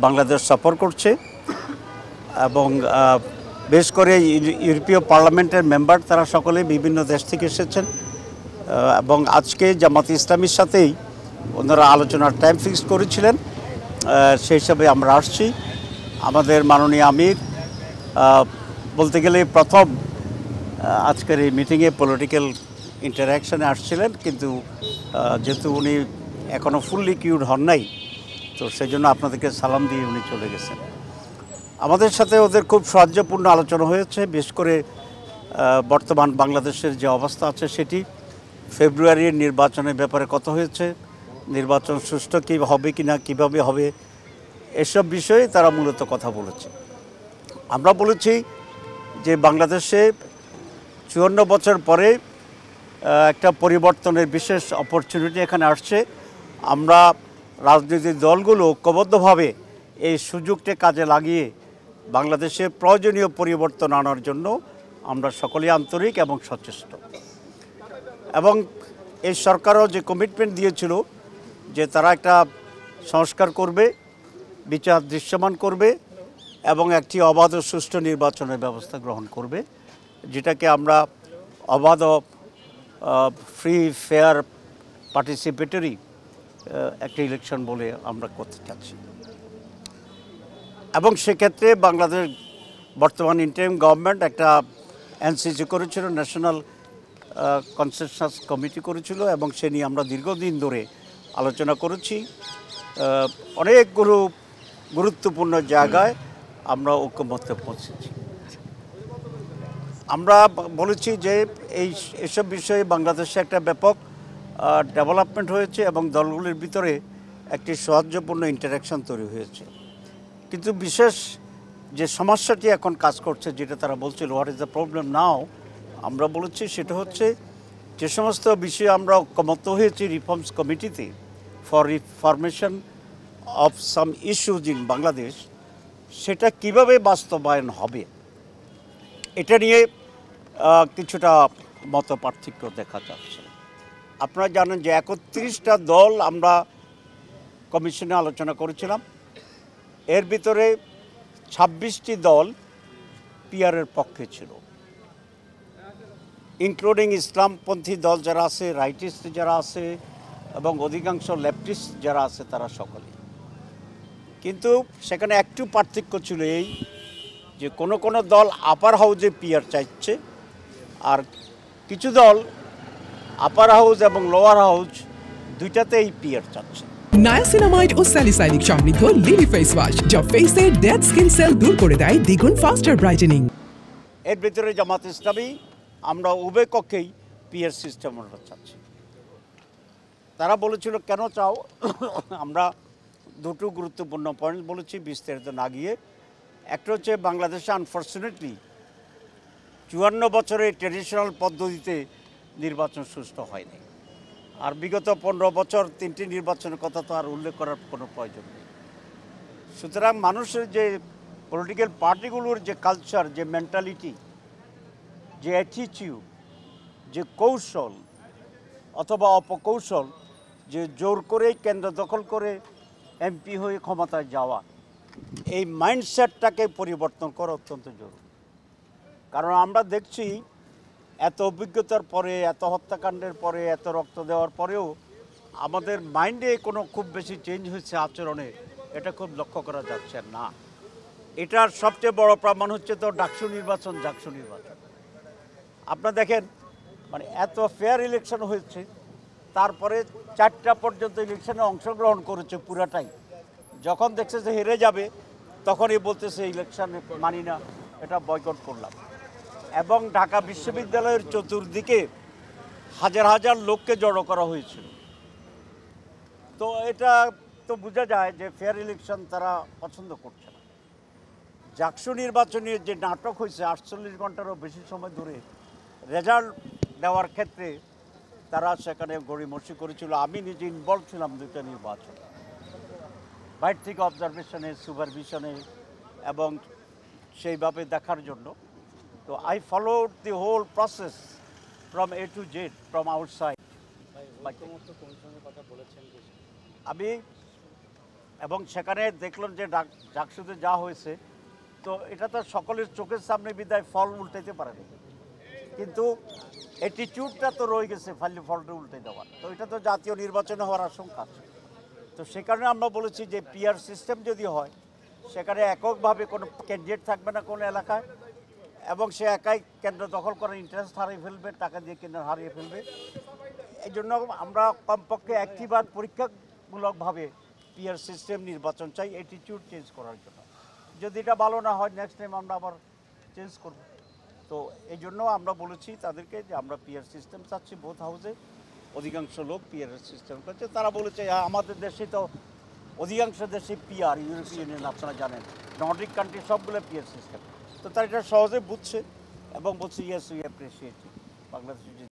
বাংলাদেশ সফর করছে এবং বেশ করে ইউরোপীয় পার্লামেন্টের মেম্বার তারা সকলে বিভিন্ন দেশ থেকে এসেছেন এবং আজকে জামাতে ইসলামীর সাথেই ওনারা আলোচনার টাইম ফিক্স করেছিলেন, সেই হিসাবে আমরা আসছি। আমাদের মাননীয় আমির বলতে গেলে প্রথম আজকের এই মিটিংয়ে পলিটিক্যাল ইন্টারঅ্যাকশানে আসছিলেন, কিন্তু যেহেতু উনি এখনও ফুললি কিউড হন নাই, তো সেই জন্য আপনাদেরকে সালাম দিয়ে উনি চলে গেছেন। আমাদের সাথে ওদের খুব সৌহার্দ্যপূর্ণ আলোচনা হয়েছে, বিশেষ করে বর্তমান বাংলাদেশের যে অবস্থা আছে সেটি, ফেব্রুয়ারির নির্বাচনের ব্যাপারে কথা হয়েছে, নির্বাচন সুষ্ঠু কী হবে কি না, কীভাবে হবে, এসব বিষয়ে তারা মূলত কথা বলেছে। আমরা বলেছি যে বাংলাদেশে 54 বছর পরে একটা পরিবর্তনের বিশেষ অপরচুনিটি এখানে আসছে। আমরা রাজনৈতিক দলগুলো ঐক্যবদ্ধভাবে এই সুযোগটা কাজে লাগিয়ে বাংলাদেশে প্রয়োজনীয় পরিবর্তন আনার জন্য আমরা সকলেই আন্তরিক এবং সচেষ্ট। এবং এই সরকারও যে কমিটমেন্ট দিয়েছিল যে তারা একটা সংস্কার করবে, বিচার দৃশ্যমান করবে এবং একটি অবাধ ও সুষ্ঠু নির্বাচনের ব্যবস্থা গ্রহণ করবে, যেটাকে আমরা অবাধ, ফ্রি, ফেয়ার, পার্টিসিপেটরি একটা ইলেকশন বলে আমরা করতে চাচ্ছি। এবং সেক্ষেত্রে বাংলাদেশ বর্তমান ইন্টারিম গভর্নমেন্ট একটা এনসিসি করেছিল, ন্যাশনাল কনসেনসাস কমিটি করেছিল, এবং সে নিয়ে আমরা দীর্ঘদিন ধরে আলোচনা করেছি। অনেকগুলো গুরুত্বপূর্ণ জায়গায় আমরা ঐক্যমত্যে পৌঁছেছি। আমরা বলেছি যে এইসব বিষয়ে বাংলাদেশে একটা ব্যাপক ডেভেলপমেন্ট হয়েছে এবং দলগুলির ভিতরে একটি সৌহার্দ্যপূর্ণ ইন্টারাকশন তৈরি হয়েছে। কিন্তু বিশেষ যে সমস্যাটি এখন কাজ করছে, যেটা তারা বলছিল হোয়াট ইজ দ্য প্রবলেম নাও, আমরা বলেছি সেটা হচ্ছে যে সমস্ত বিষয়ে আমরা ঐক্যমত্য হয়েছি রিফর্মস কমিটিতে for reformation of some issues in Bangladesh, সেটা কিভাবে বাস্তবায়ন হবে এটা নিয়ে কিছুটা মত পার্থক্য দেখা যাচ্ছে। আপনারা জানেন যে 31টা দল আমরা কমিশনে আলোচনা করেছিলাম, এর ভিতরে 26টি দল পিআরের পক্ষে ছিল, ইনক্লুডিং ইসলামপন্থী দল যারা আছে, রাইটিস্ট যারা আছে এবং অধিকাংশ লেফটিস্ট যারা আছে তারা সকলে। কিন্তু সেখানে একটু পার্থক্য ছিল এই যে কোনো দল আপার হাউজে পিআর চাইছে, আর কিছু দল আপার হাউস এবং লোয়ার হাউস দুইটাতেই পিআর চাচ্ছে। নায়াসিনামাইড ও স্যালিসাইলিক সমৃদ্ধ লিলি ফেস ওয়াশ, যা ফেসের ডেড স্কিন সেল দূর করে দেয় দ্বিগুণ ফাস্টার ব্রাইটেনিং। এর ভিতরে জামাত ইসলামী আমরা উভয় কক্ষেই পিআর সিস্টেম আমরা চাচ্ছি। তারা বলেছিল কেন চাও, আমরা দুটো গুরুত্বপূর্ণ পয়েন্ট বলেছি বিস্তারিত না গিয়ে। একটা হচ্ছে বাংলাদেশে আনফর্চুনেটলি 54 বছরে ট্রেডিশনাল পদ্ধতিতে নির্বাচন সুষ্ঠু হয়নি, আর বিগত 15 বছর 3টি নির্বাচনের কথা তো আর উল্লেখ করার কোনো প্রয়োজন নেই। সুতরাং মানুষের যে পলিটিক্যাল পার্টিগুলোর যে কালচার, যে মেন্টালিটি, যে অ্যাটিটিউড, যে কৌশল অথবা অপকৌশল, যে জোর করে কেন্দ্র দখল করে এমপি হয়ে ক্ষমতায় যাওয়া, এই মাইন্ডসেটটাকে পরিবর্তন করা অত্যন্ত জরুরি। কারণ আমরা দেখছি এত অভিজ্ঞতার পরে, এত হত্যাকাণ্ডের পরে, এত রক্ত দেওয়ার পরেও আমাদের মাইন্ডে কোনো খুব বেশি চেঞ্জ হয়েছে আচরণে, এটা খুব লক্ষ্য করা যাচ্ছে না। এটার সবচেয়ে বড় প্রমাণ হচ্ছে তো ডাকসু নির্বাচন, জাকসু নির্বাচন। আপনারা দেখেন, মানে এত ফেয়ার ইলেকশন হয়েছে, তারপরে 4টা পর্যন্ত ইলেকশনে অংশগ্রহণ করেছে পুরাটাই, যখন দেখছে যে হেরে যাবে তখনই বলতেছে ইলেকশনে মানি না, এটা বয়কট করলাম। এবং ঢাকা বিশ্ববিদ্যালয়ের চতুর্দিকে হাজার হাজার লোককে জড়ো করা হয়েছিল। তো এটা তো বোঝা যায় যে ফেয়ার ইলেকশন তারা পছন্দ করছে না। জাকসু নির্বাচনের যে নাটক হয়েছে 48 ঘন্টারও বেশি সময় ধরে রেজাল্ট দেওয়ার ক্ষেত্রে তারা সেখানে গড়িমসি করেছিল। আমি নিজে ইনভলভ ছিলাম 2টা নির্বাচন, বাইরে থেকে অবজারভেশনে, সুপারভিশনে এবং সেইভাবে দেখার জন্য। তো I followed the whole process from A to Z, from outside. আমি এবং সেখানে দেখলাম যে ডাকসুতে যা হয়েছে, তো এটা তো সকলের চোখের সামনে বিদায় ফল উল্টাইতে পারেনি, কিন্তু অ্যাটিটিউডটা তো রয়ে গেছে ফলটা উল্টে দেওয়ার। তো এটা তো জাতীয় নির্বাচনে হওয়ার আশঙ্কা আছে। তো সে কারণে আমরা বলেছি যে পিআর সিস্টেম যদি হয়, সেখানে এককভাবে কোনো ক্যান্ডিডেট থাকবে না কোনো এলাকায়, এবং সে একাই কেন্দ্র দখল করে ইন্টারেস্ট হারিয়ে ফেলবে, টাকা দিয়ে কেন্দ্র হারিয়ে ফেলবে। এই জন্য আমরা কমপক্ষে একটিবার পরীক্ষামূলকভাবে পিআর সিস্টেম নির্বাচন চাই, অ্যাটিটিউড চেঞ্জ করার জন্য। যদি এটা ভালো না হয়, নেক্সট টাইম আমরা আবার চেঞ্জ করব। তো এই জন্য আমরা বলেছি তাদেরকে যে আমরা পিআর সিস্টেম চাচ্ছি বোথ হাউসে। অধিকাংশ লোক পিআর সিস্টেম করছে। তারা বলেছে আমাদের দেশে তো অধিকাংশ দেশে পিআর, ইউরোপিয়ান ইউনিয়ন আপনারা জানেন, নর্ডিক কান্ট্রি সবগুলো পিআর সিস্টেম। তো তারা এটা সহজে বুঝছে এবং বলছে ইয়েস উই অ্যাপ্রিসিয়েট বাংলাদেশ